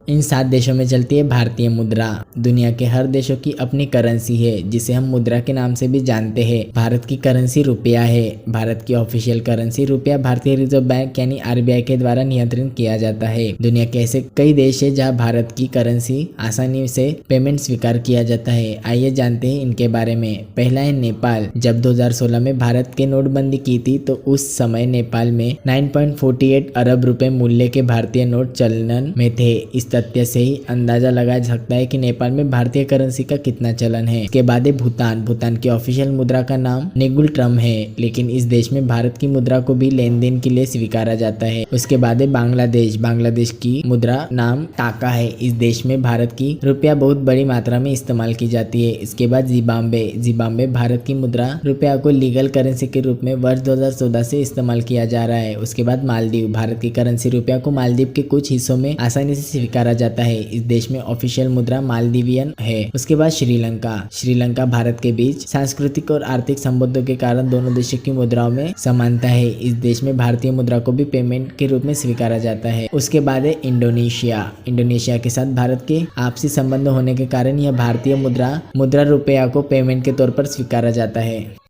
इन 7 देशों में चलती है भारतीय मुद्रा। दुनिया के हर देशों की अपनी करेंसी है जिसे हम मुद्रा के नाम से भी जानते हैं। भारत की करेंसी रुपया है। भारत की ऑफिशियल करेंसी रुपया भारतीय रिजर्व बैंक यानी आरबीआई के द्वारा नियंत्रित किया जाता है। दुनिया के ऐसे कई देश है जहाँ भारत की करेंसी आसानी से पेमेंट स्वीकार किया जाता है। आइए जानते हैं इनके बारे में। पहला है नेपाल। जब 2016 में भारत के नोटबंदी की थी तो उस समय नेपाल में 9.48 अरब रुपए मूल्य के भारतीय नोट चलन में थे। इस तथ्य से ही अंदाजा लगाया जा सकता है कि नेपाल में भारतीय करेंसी का कितना चलन है। इसके बाद है भूटान। भूटान की ऑफिशियल मुद्रा का नाम नेगुल ट्रम है, लेकिन इस देश में भारत की मुद्रा को भी लेन देन के लिए स्वीकारा जाता है। उसके बाद है बांग्लादेश। बांग्लादेश की मुद्रा नाम टाका है। इस देश में भारत की रुपया बहुत बड़ी मात्रा में इस्तेमाल की जाती है। इसके बाद जिम्बाब्वे। जिम्बाब्वे भारत की मुद्रा रुपया को लीगल करेंसी के रूप में वर्ष 2014 से इस्तेमाल किया जा रहा है। उसके बाद मालदीव। भारत की करेंसी रुपया को मालदीव के कुछ हिस्सों में आसानी से स्वीकारा जाता है। इस देश में ऑफिशियल मुद्रा मालदीवियन है। उसके बाद श्रीलंका। श्रीलंका भारत के बीच सांस्कृतिक और आर्थिक संबंधों के कारण दोनों देशों की मुद्राओं में समानता है। इस देश में भारतीय मुद्रा को भी पेमेंट के रूप में स्वीकारा जाता है। उसके बाद है इंडोनेशिया। इंडोनेशिया के साथ भारत के आपसी संबंध होने के कारण यह भारतीय मुद्रा रुपया को पेमेंट के तौर पर स्वीकारा जाता है।